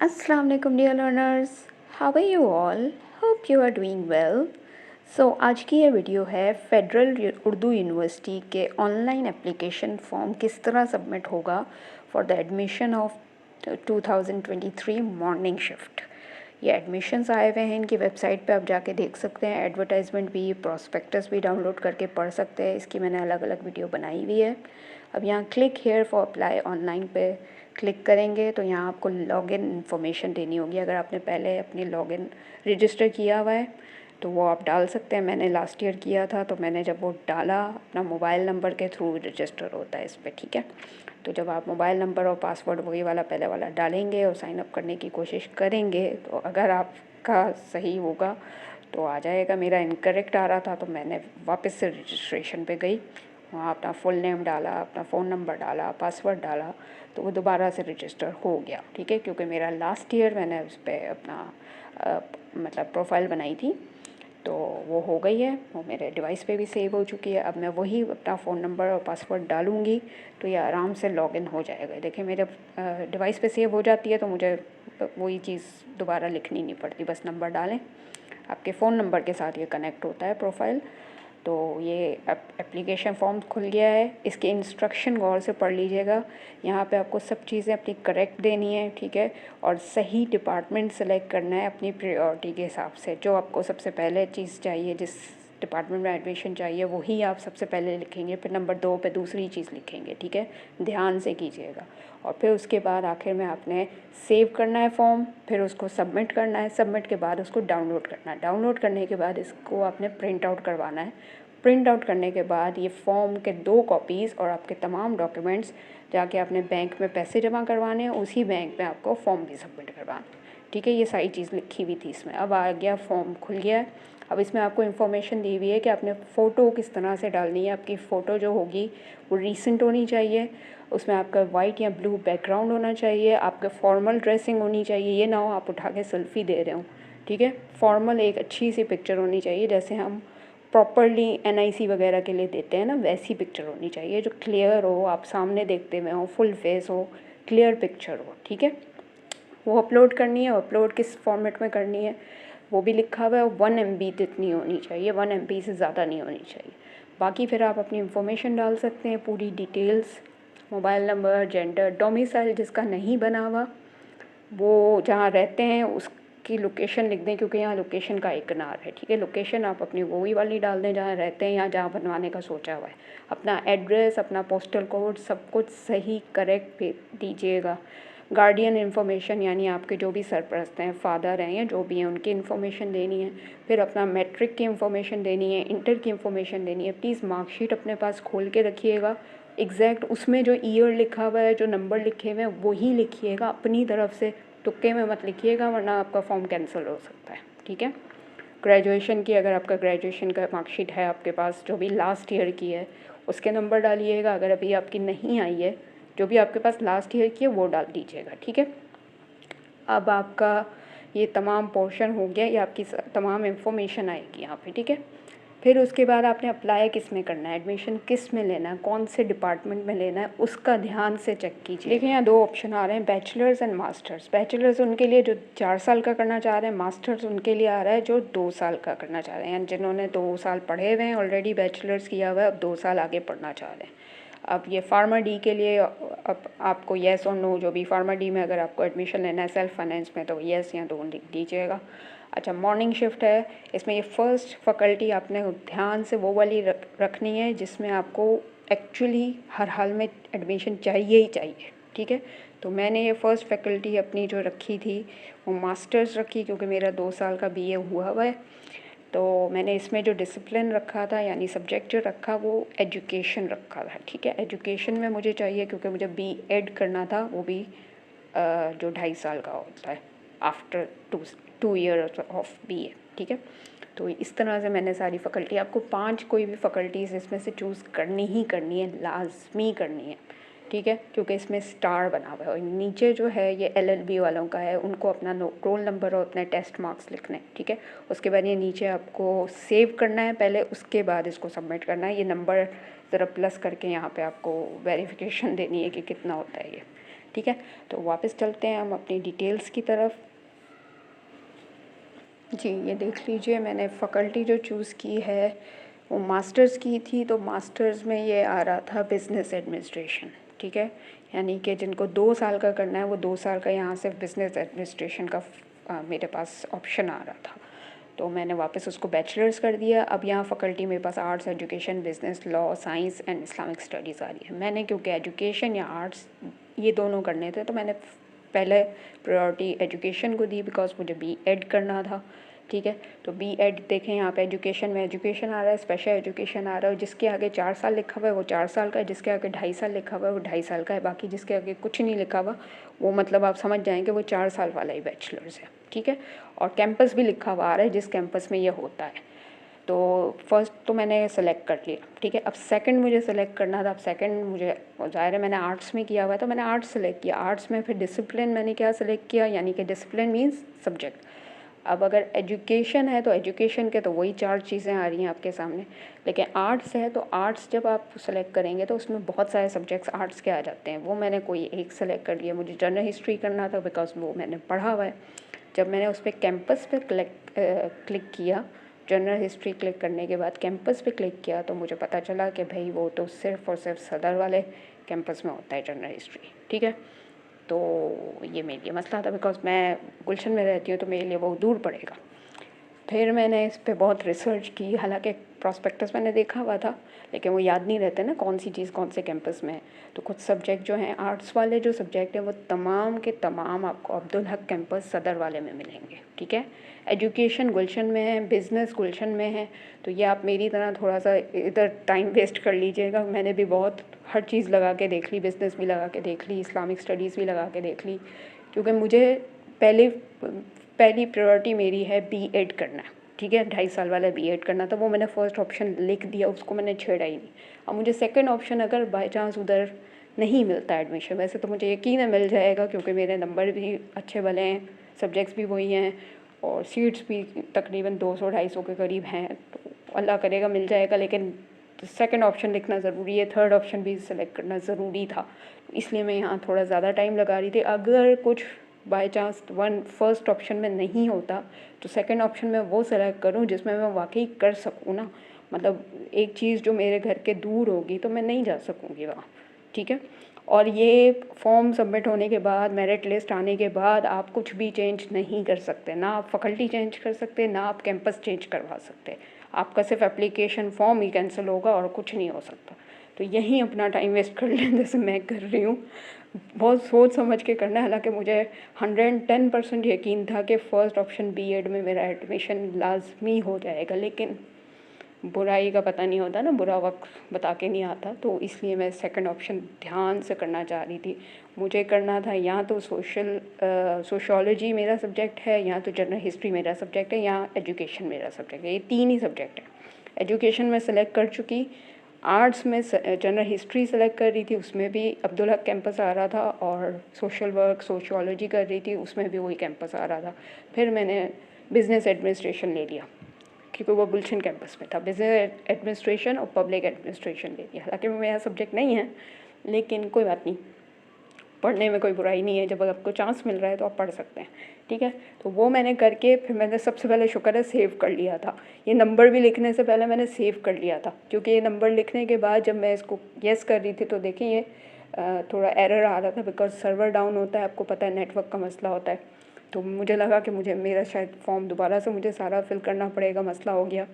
Assalamu alaikum dear learners, how are you all? Hope you are doing well. So आज की ये video है federal Urdu university के online application form किस तरह सबमिट होगा for the admission of 2023 morning shift. ये एडमिशन्स आए हुए हैं, इनकी वेबसाइट पे आप जाके देख सकते हैं, एडवर्टाइजमेंट भी, प्रॉस्पेक्टस भी डाउनलोड करके पढ़ सकते हैं। इसकी मैंने अलग अलग वीडियो बनाई हुई है। अब यहाँ click here for apply online पे क्लिक करेंगे तो यहाँ आपको लॉगिन इन्फॉर्मेशन देनी होगी। अगर आपने पहले अपनी लॉगिन रजिस्टर किया हुआ है तो वो आप डाल सकते हैं। मैंने लास्ट ईयर किया था तो मैंने जब वो डाला, अपना मोबाइल नंबर के थ्रू रजिस्टर होता है इस पर, ठीक है। तो जब आप मोबाइल नंबर और पासवर्ड वही वाला पहले वाला डालेंगे और साइन अप करने की कोशिश करेंगे तो अगर आपका सही होगा तो आ जाएगा। मेरा इनकरेक्ट आ रहा था तो मैंने वापस से रजिस्ट्रेशन पे गई, वहाँ अपना फुल नेम डाला, अपना फ़ोन नंबर डाला, पासवर्ड डाला, तो वो दोबारा से रजिस्टर हो गया, ठीक है। क्योंकि मेरा लास्ट ईयर मैंने उस पर अपना मतलब प्रोफाइल बनाई थी तो वो हो गई है, वो मेरे डिवाइस पे भी सेव हो चुकी है। अब मैं वही अपना फ़ोन नंबर और पासवर्ड डालूँगी तो ये आराम से लॉगिन हो जाएगा। देखिए मेरे डिवाइस पे सेव हो जाती है तो मुझे वही चीज़ दोबारा लिखनी नहीं पड़ती, बस नंबर डालें, आपके फ़ोन नंबर के साथ ये कनेक्ट होता है प्रोफाइल। तो ये एप्लीकेशन फॉर्म खुल गया है, इसके इंस्ट्रक्शन गौर से पढ़ लीजिएगा। यहाँ पे आपको सब चीज़ें अपनी करेक्ट देनी है, ठीक है, और सही डिपार्टमेंट सेलेक्ट करना है अपनी प्रायोरिटी के हिसाब से। जो आपको सबसे पहले चीज़ चाहिए, जिस डिपार्टमेंट में एडमिशन चाहिए वही आप सबसे पहले लिखेंगे, फिर नंबर 2 पे दूसरी चीज़ लिखेंगे, ठीक है, ध्यान से कीजिएगा। और फिर उसके बाद आखिर में आपने सेव करना है फॉर्म, फिर उसको सबमिट करना है, सबमिट के बाद उसको डाउनलोड करना है, डाउनलोड करने के बाद इसको आपने प्रिंट आउट करवाना है। प्रिंट आउट करने के बाद ये फॉर्म के 2 कॉपीज़ और आपके तमाम डॉक्यूमेंट्स जाके आपने बैंक में पैसे जमा करवाने हैं, उसी बैंक में आपको फॉर्म भी सबमिट करवाना, ठीक है। ये सारी चीज़ लिखी हुई थी इसमें। अब आ गया फॉर्म खुल गया है। अब इसमें आपको इन्फॉर्मेशन दी हुई है कि आपने फ़ोटो किस तरह से डालनी है। आपकी फ़ोटो जो होगी वो रीसेंट होनी चाहिए, उसमें आपका वाइट या ब्लू बैकग्राउंड होना चाहिए, आपका फॉर्मल ड्रेसिंग होनी चाहिए, ये ना हो आप उठा के सेल्फ़ी दे रहे हो, ठीक है। फॉर्मल एक अच्छी सी पिक्चर होनी चाहिए, जैसे हम प्रॉपरली एनआईसी वगैरह के लिए देते हैं ना, वैसी पिक्चर होनी चाहिए जो क्लियर हो, आप सामने देखते हुए हो, फुल फेस हो, क्लियर पिक्चर हो, ठीक है। वो अपलोड करनी है, अपलोड किस फॉर्मेट में करनी है वो भी लिखा हुआ है। 1 MB जितनी होनी चाहिए, 1 MB से ज़्यादा नहीं होनी चाहिए। बाकी फिर आप अपनी इन्फॉर्मेशन डाल सकते हैं, पूरी details, mobile number, gender, domicile जिसका नहीं बना हुआ वो जहाँ रहते हैं उसकी लोकेशन लिख दें, क्योंकि यहाँ लोकेशन का इकरार है, ठीक है। लोकेशन आप अपनी वही वाली डाल दें जहाँ रहते हैं या जहाँ बनवाने का सोचा हुआ है। अपना एड्रेस, अपना पोस्टल कोड सब कुछ सही करेक्ट दीजिएगा। गार्डियन इन्फॉर्मेशन यानी आपके जो भी सरपरस्त हैं, फादर हैं या जो भी हैं, उनकी इन्फॉर्मेशन देनी है। फिर अपना मैट्रिक की इन्फॉर्मेशन देनी है, इंटर की इन्फॉर्मेशन देनी है। प्लीज़ मार्कशीट अपने पास खोल के रखिएगा, एग्जैक्ट उसमें जो ईयर लिखा हुआ है, जो नंबर लिखे हुए हैं वही लिखिएगा, अपनी तरफ से तुक्के में मत लिखिएगा वरना आपका फॉर्म कैंसिल हो सकता है, ठीक है। ग्रेजुएशन की, अगर आपका ग्रेजुएशन का मार्कशीट है आपके पास जो भी लास्ट ईयर की है उसके नंबर डालिएगा। अगर अभी आपकी नहीं आई है, जो भी आपके पास लास्ट ईयर की है वो डाल दीजिएगा, ठीक है। अब आपका ये तमाम पोर्शन हो गया, ये आपकी तमाम इन्फॉर्मेशन आएगी यहाँ पे, ठीक है। फिर उसके बाद आपने अप्लाई किस में करना है, एडमिशन किस में लेना है, कौन से डिपार्टमेंट में लेना है, उसका ध्यान से चेक कीजिए। देखिए यहाँ 2 ऑप्शन आ रहे हैं, बैचलर्स एंड मास्टर्स। बैचलर्स उनके लिए जो 4 साल का करना चाह रहे हैं, मास्टर्स उनके लिए आ रहा है जो 2 साल का करना चाह रहे हैं, जिन्होंने 2 साल पढ़े हुए हैं ऑलरेडी, बैचलर्स किया हुआ है, अब 2 साल आगे पढ़ना चाह रहे हैं। अब ये फार्मा डी के लिए अब आपको येस और नो, जो भी फार्मा डी में अगर आपको एडमिशन लेना है सेल्फ फाइनेंस में तो येस या नो लिख दीजिएगा। अच्छा, मॉर्निंग शिफ्ट है, इसमें ये फर्स्ट फैकल्टी आपने ध्यान से वो वाली रखनी है जिसमें आपको एक्चुअली हर हाल में एडमिशन चाहिए ही चाहिए, ठीक है। तो मैंने ये फर्स्ट फैकल्टी अपनी जो रखी थी वो मास्टर्स रखी, क्योंकि मेरा 2 साल का BA हुआ हुआ है। तो मैंने इसमें जो डिसिप्लिन रखा था यानी सब्जेक्ट जो रखा वो एजुकेशन रखा था, ठीक है। एजुकेशन में मुझे चाहिए क्योंकि मुझे BEd करना था, वो भी जो 2.5 साल का होता है आफ्टर 2 ईयर ऑफ BA, ठीक है। तो इस तरह से मैंने सारी फैकल्टी, आपको 5 कोई भी फैकल्टीज़ इसमें से चूज़ करनी ही करनी है, लाजमी करनी है, ठीक है, क्योंकि इसमें स्टार बना हुआ है। और नीचे जो है ये LLB वालों का है, उनको अपना रोल नंबर और अपने टेस्ट मार्क्स लिखने, ठीक है। उसके बाद ये नीचे आपको सेव करना है पहले, उसके बाद इसको सबमिट करना है। ये नंबर ज़रा प्लस करके यहाँ पे आपको वेरिफिकेशन देनी है कि कितना होता है ये, ठीक है, तो वापस चलते हैं हम अपनी डिटेल्स की तरफ। जी, ये देख लीजिए, मैंने फ़ैकल्टी जो चूज़ की है वो मास्टर्स की थी, तो मास्टर्स में ये आ रहा था बिज़नेस एडमिनिस्ट्रेशन, ठीक है। यानी कि जिनको 2 साल का करना है वो 2 साल का यहाँ से बिज़नेस एडमिनिस्ट्रेशन का मेरे पास ऑप्शन आ रहा था, तो मैंने वापस उसको बैचलर्स कर दिया। अब यहाँ फ़ैकल्टी मेरे पास arts, education, business, law, science and Islamic studies आ रही है। मैंने क्योंकि एजुकेशन या आर्ट्स ये दोनों करने थे, तो मैंने पहले प्रायोरिटी एजुकेशन को दी, बिकॉज मुझे बीएड करना था, ठीक है। तो बीएड देखें यहाँ पे एजुकेशन में एजुकेशन आ रहा है, स्पेशल एजुकेशन आ रहा है, जिसके आगे 4 साल लिखा हुआ है वो 4 साल का है, जिसके आगे 2.5 साल लिखा हुआ है वो 2.5 साल का है, बाकी जिसके आगे कुछ नहीं लिखा हुआ वो मतलब आप समझ जाएंगे वो 4 साल वाला ही बैचलर्स है, ठीक है। और कैंपस भी लिखा हुआ आ रहा है जिस कैंपस में ये होता है। तो फर्स्ट तो मैंने सेलेक्ट कर लिया, ठीक है। अब सेकंड मुझे सेलेक्ट करना था। अब सेकंड मुझे ज़ाहिर है मैंने आर्ट्स में किया हुआ है, तो मैंने आर्ट्स सेलेक्ट किया। आर्ट्स में फिर डिसिप्लिन मैंने क्या सेलेक्ट किया, यानी कि डिसिप्लिन मीन्स सब्जेक्ट। अब अगर एजुकेशन है तो एजुकेशन के तो वही 4 चीज़ें आ रही हैं आपके सामने, लेकिन आर्ट्स है तो आर्ट्स जब आप सेलेक्ट करेंगे तो उसमें बहुत सारे सब्जेक्ट्स आर्ट्स के आ जाते हैं। वो मैंने कोई एक सेलेक्ट कर लिया। मुझे जनरल हिस्ट्री करना था बिकॉज वो मैंने पढ़ा हुआ है। जब मैंने उस पर कैंपस पे क्लिक किया, जनरल हिस्ट्री क्लिक करने के बाद कैंपस पे क्लिक किया, तो मुझे पता चला कि भाई वो तो सिर्फ़ और सिर्फ सदर वाले कैंपस में होता है जनरल हिस्ट्री, ठीक है। तो ये मेरे लिए मसला था, बिकॉज मैं गुलशन में रहती हूँ तो मेरे लिए बहुत दूर पड़ेगा। फिर मैंने इस पे बहुत रिसर्च की, हालांकि प्रॉस्पेक्टस मैंने देखा हुआ था लेकिन वो याद नहीं रहते ना कौन सी चीज़ कौन से कैंपस में है। तो कुछ सब्जेक्ट जो हैं आर्ट्स वाले जो सब्जेक्ट हैं वो तमाम के तमाम आपको अब्दुल हक कैंपस सदर वाले में मिलेंगे, ठीक है। एजुकेशन गुलशन में है, बिज़नेस गुलशन में है। तो ये आप मेरी तरह थोड़ा सा इधर टाइम वेस्ट कर लीजिएगा। मैंने भी बहुत हर चीज़ लगा के देख ली, बिज़नेस भी लगा के देख ली, इस्लामिक स्टडीज़ भी लगा के देख ली, क्योंकि मुझे पहली प्रायोरिटी मेरी है बीएड करना, ठीक है। 2.5 साल वाला बीएड करना था, वो मैंने फर्स्ट ऑप्शन लिख दिया, उसको मैंने छेड़ा ही नहीं। अब मुझे सेकंड ऑप्शन अगर बाय चांस उधर नहीं मिलता एडमिशन, वैसे तो मुझे यकीन है मिल जाएगा क्योंकि मेरे नंबर भी अच्छे वाले हैं, सब्जेक्ट्स भी वही हैं और सीट्स भी तकरीबन 200-250 के करीब हैं, तो अल्लाह करेगा मिल जाएगा। लेकिन सेकंड ऑप्शन लिखना ज़रूरी है, थर्ड ऑप्शन भी सेलेक्ट करना ज़रूरी था, इसलिए मैं यहाँ थोड़ा ज़्यादा टाइम लगा रही थी। अगर कुछ बाय चांस फर्स्ट ऑप्शन में नहीं होता तो सेकंड ऑप्शन में वो सेलेक्ट करूँ जिसमें मैं वाकई कर सकूँ ना। मतलब एक चीज़ जो मेरे घर के दूर होगी तो मैं नहीं जा सकूँगी वहाँ, ठीक है। और ये फॉर्म सबमिट होने के बाद, मेरिट लिस्ट आने के बाद आप कुछ भी चेंज नहीं कर सकते, ना आप फैकल्टी चेंज कर सकते, ना आप कैंपस चेंज करवा सकते। आपका सिर्फ एप्लीकेशन फॉर्म ही कैंसिल होगा और कुछ नहीं हो सकता। तो यहीं अपना टाइम वेस्ट कर लें जैसे मैं कर रही हूँ। बहुत सोच समझ के करना है। हालांकि मुझे 110% यकीन था कि फ़र्स्ट ऑप्शन बीएड में मेरा एडमिशन लाजमी हो जाएगा, लेकिन बुराई का पता नहीं होता ना, बुरा वक्त बता के नहीं आता, तो इसलिए मैं सेकंड ऑप्शन ध्यान से करना चाह रही थी। मुझे करना था या तो सोशोलॉजी मेरा सब्जेक्ट है, या तो जनरल हिस्ट्री मेरा सब्जेक्ट है, या एजुकेशन मेरा सब्जेक्ट है। ये 3 ही सब्जेक्ट हैं। एजुकेशन में सेलेक्ट कर चुकी, आर्ट्स में जनरल हिस्ट्री सेलेक्ट कर रही थी, उसमें भी अब्दुल हक कैंपस आ रहा था, और सोशल वर्क सोशियोलॉजी कर रही थी, उसमें भी वही कैंपस आ रहा था। फिर मैंने बिज़नेस एडमिनिस्ट्रेशन ले लिया क्योंकि वो गुलशन कैंपस में था। बिज़नेस एडमिनिस्ट्रेशन और पब्लिक एडमिनिस्ट्रेशन ले लिया। हालांकि वो मेरा सब्जेक्ट नहीं है, लेकिन कोई बात नहीं, पढ़ने में कोई बुराई नहीं है। जब आपको चांस मिल रहा है तो आप पढ़ सकते हैं, ठीक है। तो वो मैंने करके फिर मैंने सबसे पहले शुक्र है सेव कर लिया था। ये नंबर भी लिखने से पहले मैंने सेव कर लिया था, क्योंकि ये नंबर लिखने के बाद जब मैं इसको येस कर रही थी तो देखिए ये थोड़ा एरर आ रहा था, बिकॉज सर्वर डाउन होता है, आपको पता है नेटवर्क का मसला होता है। तो मुझे लगा कि मेरा शायद फॉर्म दोबारा से मुझे सारा फिल करना पड़ेगा, मसला हो गया।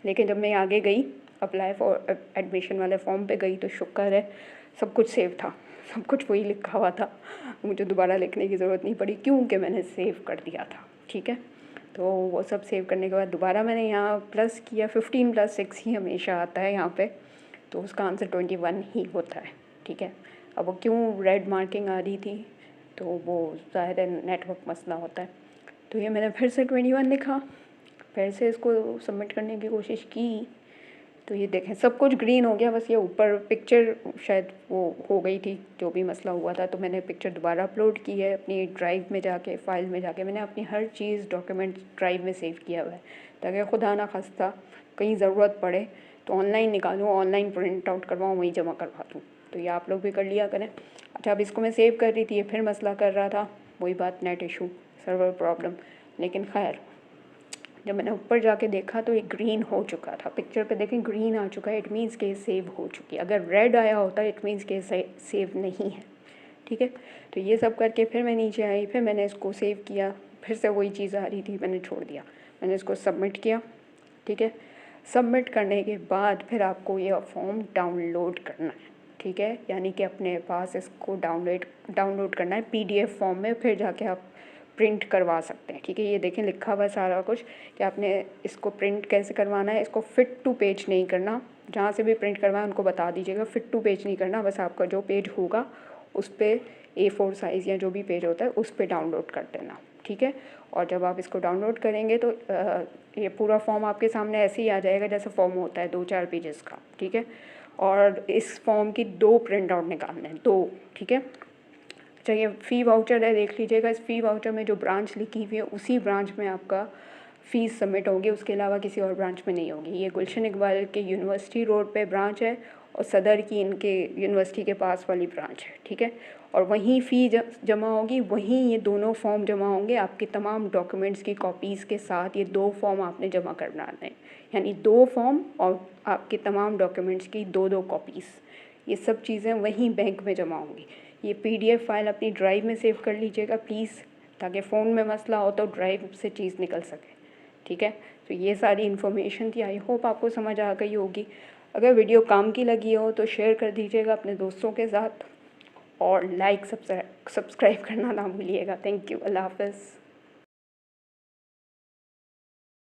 लेकिन जब मैं आगे गई, अप्लाई फॉर एडमिशन वाले फॉर्म पे गई, तो शुक्र है सब कुछ सेव था, सब कुछ वही लिखा हुआ था, मुझे दोबारा लिखने की ज़रूरत नहीं पड़ी क्योंकि मैंने सेव कर दिया था, ठीक है। तो वो सब सेव करने के बाद दोबारा मैंने यहाँ प्लस किया। 15+6 ही हमेशा आता है यहाँ पे, तो उसका आंसर 21 ही होता है, ठीक है। अब वो क्यों रेड मार्किंग आ रही थी, तो वो ज़ाहिर है नेटवर्क मसला होता है। तो ये मैंने फिर से 21 लिखा, फिर से इसको सबमिट करने की कोशिश की, तो ये देखें सब कुछ ग्रीन हो गया। बस ये ऊपर पिक्चर शायद वो हो गई थी, जो भी मसला हुआ था, तो मैंने पिक्चर दोबारा अपलोड की है अपनी ड्राइव में जाके, फ़ाइल में जाके मैंने अपनी हर चीज़ डॉक्यूमेंट ड्राइव में सेव किया हुआ है, ताकि खुदा ना खास्ता कहीं ज़रूरत पड़े तो ऑनलाइन निकालूँ, ऑनलाइन प्रिंट आउट करवाऊँ, वहीं जमा करवा दूँ, तो ये आप लोग भी कर लिया करें। अच्छा, अब इसको मैं सेव कर रही थी, ये फिर मसला कर रहा था, वही बात, नेट इशू, सर्वर प्रॉब्लम। लेकिन खैर जब मैंने ऊपर जाके देखा तो ये ग्रीन हो चुका था, पिक्चर पे देखें ग्रीन आ चुका है, इट मीन्स के सेव हो चुकी है। अगर रेड आया होता इट मीन्स के सेव नहीं है, ठीक है। तो ये सब करके फिर मैं नीचे आई, फिर मैंने इसको सेव किया, फिर से वही चीज़ आ रही थी, मैंने छोड़ दिया, मैंने इसको सबमिट किया, ठीक है। सबमिट करने के बाद फिर आपको ये फॉर्म डाउनलोड करना है, ठीक है, यानी कि अपने पास इसको डाउनलोड करना है PDF फॉर्म में, फिर जाके आप प्रिंट करवा सकते हैं, ठीक है। ये देखें लिखा हुआ सारा कुछ कि आपने इसको प्रिंट कैसे करवाना है। इसको फिट टू पेज नहीं करना, जहाँ से भी प्रिंट करवाएं उनको बता दीजिएगा, फिट टू पेज नहीं करना, बस आपका जो पेज होगा उस पर A4 साइज़ या जो भी पेज होता है उस पर डाउनलोड कर देना, ठीक है। और जब आप इसको डाउनलोड करेंगे तो ये पूरा फॉर्म आपके सामने ऐसे ही आ जाएगा जैसे फॉर्म होता है 2-4 पेजेस का, ठीक है। और इस फॉर्म की 2 प्रिंट आउट निकालने हैं, 2, ठीक है। चाहिए फ़ी वाउचर है, देख लीजिएगा, इस फ़ी वाउचर में जो ब्रांच लिखी हुई है उसी ब्रांच में आपका फ़ीस सबमिट होगी, उसके अलावा किसी और ब्रांच में नहीं होगी। ये गुलशन इकबाल के यूनिवर्सिटी रोड पे ब्रांच है और सदर की इनके यूनिवर्सिटी के पास वाली ब्रांच है, ठीक है। और वहीं फ़ी जमा होगी, वहीं ये दोनों फॉर्म जमा होंगे, आपके तमाम डॉक्यूमेंट्स की कॉपीज़ के साथ ये 2 फॉर्म आपने जमा करना है, यानी 2 फॉर्म और आपके तमाम डॉक्यूमेंट्स की 2-2 कॉपीज़, ये सब चीज़ें वहीं बैंक में जमा होंगी। ये PDF फाइल अपनी ड्राइव में सेव कर लीजिएगा प्लीज़, ताकि फ़ोन में मसला हो तो ड्राइव से चीज़ निकल सके, ठीक है। तो ये सारी इन्फॉर्मेशन थी, आई होप आपको समझ आ गई होगी। अगर वीडियो काम की लगी हो तो शेयर कर दीजिएगा अपने दोस्तों के साथ, और लाइक सब्सक्राइब करना ना भूलिएगा। थैंक यू, अल्लाह हाफ़िज़।